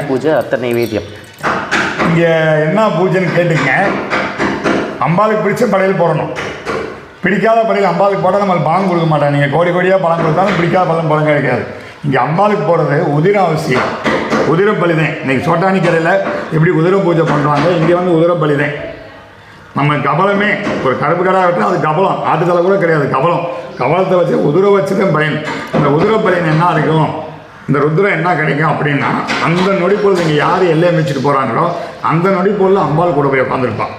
பூஜை அர்த்த நைவேத்தியம். இங்கே என்ன பூஜைன்னு கேட்டுங்க. அம்பாளுக்கு பிடிச்ச படையல் போடணும். பிடிக்காத படையல் அம்பாளுக்கு போட்டால் நம்மளுக்கு பலன் கொடுக்க மாட்டாங்க. நீங்கள் கோடி கோடியாக பலன் கொடுத்தாலும் பிடிக்காத பலன் கிடைக்காது. இங்கே அம்பாளுக்கு போடுறது உதிரம் அவசியம். உதிரம் பலிதேன். இன்றைக்கி சோட்டானி கரையில் எப்படி உதிரம் பூஜை பண்ணுறாங்க, இங்கே வந்து உதிரம் பலிதேன். நம்ம கபலமே ஒரு கருப்பு கடை விட்டால் அது கபலம், ஆட்டுத்தலை கூட கிடையாது, கபலம். கபலத்தை வச்சு உதிரை வச்சு தான் பயன். இந்த உதிர பயன் என்ன இருக்கும், இந்த ருத்ரம் என்ன கிடைக்கும் அப்படின்னா, அந்த நொடிப்பொழுது இங்கே யார் எல்லையை மிச்சிட்டு போகிறாங்களோ அந்த நொடிப்பொழுது அம்பாள் கூட போய் உட்காந்துருப்பான்.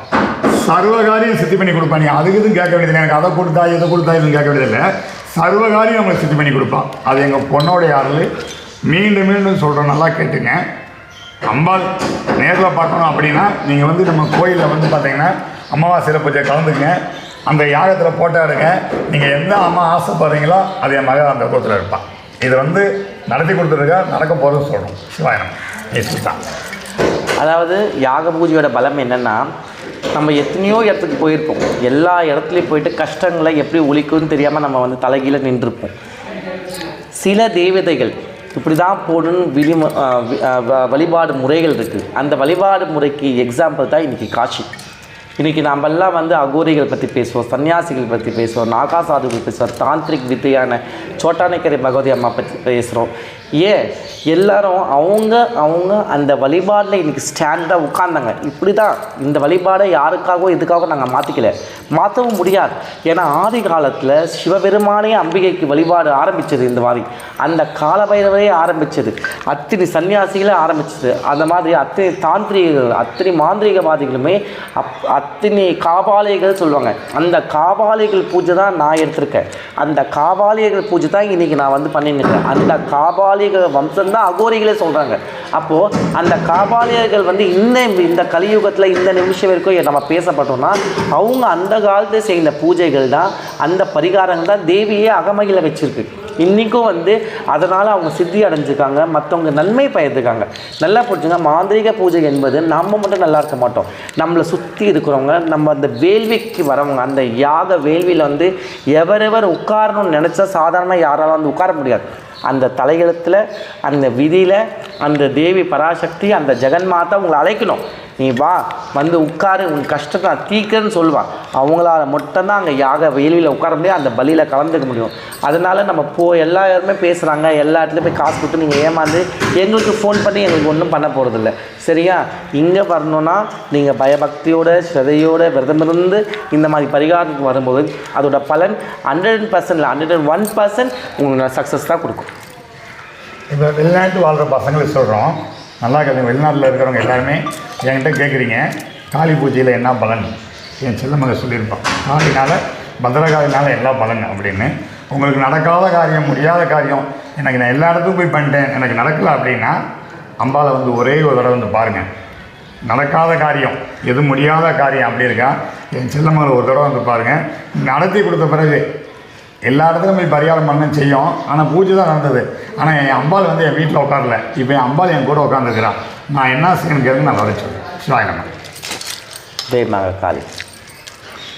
சர்வகாரியம் சித்தி பண்ணி கொடுப்பான். நீ அதுக்கு இதுவும் கேட்க வேண்டியதில்லை, எனக்கு அதை கொடுத்தா இதை கொடுத்தா இதுன்னு கேட்க வேண்டியதில்லை. சர்வகாரியம் நம்மளை சித்தி பண்ணி கொடுப்பான். அது எங்கள் பொண்ணோட யாரு மீண்டும் மீண்டும் சொல்கிறோம், நல்லா கேட்டுங்க. அம்பாள் நேரில் பார்க்கணும் அப்படின்னா நீங்கள் வந்து நம்ம கோயிலில் வந்து பார்த்தீங்கன்னா அமாவாசை பூஜை கலந்துக்குங்க. அந்த யாகத்தில் போட்டோ எடுங்க. நீங்கள் எந்த அம்மா ஆசைப்படுறீங்களோ அது என் மகன் அந்த கூத்தில் இருப்பான். இதை வந்து நடத்தி கொடுத்துருக்கா, நடக்க போகிறது சொல்லணும். சிவாயனம் தான். அதாவது யாக பூஜையோட பலம் என்னென்னா, நம்ம எத்தனையோ இடத்துக்கு போயிருப்போம். எல்லா இடத்துலையும் போயிட்டு கஷ்டங்களை எப்படி ஒழிக்கும்னு தெரியாமல் நம்ம வந்து தலைகீழ நின்றுருப்போம். சில தேவதைகள் இப்படி தான் போடணும் வழிபாடு முறைகள் இருக்குது. அந்த வழிபாடு முறைக்கு எக்ஸாம்பிள் தான் இன்றைக்கி காட்சி. இன்றைக்கி நம்மெல்லாம் வந்து அகோரிகள் பற்றி பேசுவோம், சன்னியாசிகள் பற்றி பேசுவோம், நாகாசாதுகள் பேசுவோம், தாந்திரிக் வித்தையான சோட்டானிக்கரை பகவதி அம்மா பற்றி பேசுகிறோம். ஏன் எல்லாரும் அவங்க அந்த வழிபாடில் இன்றைக்கி ஸ்டாண்டாக உட்கார்ந்தாங்க. இப்படி தான் இந்த வழிபாடை யாருக்காகவோ எதுக்காகவும் நாங்கள் மாற்றவும் முடியாது. ஏன்னா ஆதி காலத்தில் சிவபெருமானே அம்பிகைக்கு வழிபாடு ஆரம்பித்தது. இந்த மாதிரி அந்த காலபைரவரே ஆரம்பித்தது, அத்தனை சன்னியாசிகளே ஆரம்பித்தது. அந்த மாதிரி அத்தனை தாந்திரிகர்கள், அத்தனை மாந்திரிகவாதிகளுமே அத்தனை காபாலிகள் சொல்லுவாங்க. அந்த காபாலிகள் பூஜை தான் நான் எடுத்திருக்கேன். அந்த காபாலிகள் பூஜை தான் இன்றைக்கி நான் வந்து பண்ணின்னு இருக்கேன். அந்த காபாலிக வம்சம் தான் அகோரிகளே சொல்கிறாங்க. அப்போது அந்த காபாலியர்கள் வந்து இந்த கலியுகத்தில் இந்த நிமிஷம் வரைக்கும் நம்ம பேசப்பட்டோம்னா அவங்க அந்த காலத்தை செய்த பூஜைகள் தான், அந்த பரிகாரங்கள் தான் தேவியே அகமகில வச்சுருக்கு. இன்றைக்கும் வந்து அதனால் அவங்க சித்தி அடைஞ்சிருக்காங்க, மற்றவங்க நன்மை பயந்துருக்காங்க. நல்லா புரிஞ்சுங்க, மாந்திரிக பூஜை என்பது நம்ம மட்டும் நல்லா இருக்க மாட்டோம், நம்மளை சுற்றி இருக்கிறவங்க, நம்ம அந்த வேள்விக்கு வரவங்க, அந்த யாக வேள்வியில் வந்து எவரெவர் உட்காரணும்னு நினச்சா சாதாரணமாக யாராலும் வந்து உட்கார முடியாது. அந்த தலையெழுத்தில், அந்த விதியில், அந்த தேவி பராசக்தி, அந்த ஜெகன்மாதா உங்களை அழைக்கணும். நீ வா, வந்து உட்காரு, உன் கஷ்டத்தை நான் தீர்க்கிறேன்னு சொல்லுவான். அவங்களால மட்டும்தான் அங்கே யாக வேள்வியில் உட்கார முடியும், அந்த பலியில் கலந்துக்க முடியும். அதனால் நம்ம எல்லா இடமே பேசுகிறாங்க, எல்லா இடத்துலையும் போய் காசு கொடுத்து நீங்கள் ஏமாந்து எங்களுக்கு ஃபோன் பண்ணி எங்களுக்கு ஒன்றும் பண்ண போகிறதில்ல. சரியா? இங்கே வரணுன்னா நீங்கள் பயபக்தியோட ஸ்ரதையோட விரதமிருந்து இந்த மாதிரி பரிகாரத்துக்கு வரும்போது அதோட பலன் 100% இல்லை 101% உங்களுக்கு சக்ஸஸ் தான் கொடுக்கும். இப்போ வெளிநாட்டு வாழ்கிற பசங்களுக்கு சொல்கிறோம், நல்லா கேளுங்க. வெளிநாட்டில் இருக்கிறவங்க எல்லாருமே என்கிட்ட கேட்குறீங்க, காளி பூஜையில் என்ன பலன்? என் செல்லமங்க சொல்லியிருப்பான், காளினால் பத்திரகாளினால் எல்லா பலன் அப்படின்னு. உங்களுக்கு நடக்காத காரியம், முடியாத காரியம், எனக்கு நான் எல்லா இடத்துக்கும் போய் பண்ணிட்டேன், எனக்கு நடக்கலை அப்படின்னா அம்பாவை வந்து ஒரே ஒரு தடவை வந்து பாருங்கள். நடக்காத காரியம், எது முடியாத காரியம் அப்படி இருக்கா, என் செல்லமங்களை ஒரு தடவை வந்து பாருங்கள். நடத்தி கொடுத்த பிறகு எல்லா இடத்துலையும் போய் பரிகாரம் பண்ண செய்யும். ஆனால் பூஜை தான் நடந்தது. ஆனால் என் அம்பாள் வந்து என் வீட்டில் உட்காரல, இப்போ என் அம்பாள் என் கூட உட்காந்துருக்கிறான். நான் என்ன செய்யணும் கேட்குன்னு நான் வர சொல்லுவேன். சிவாய நம. ஜெய் மகா காளி.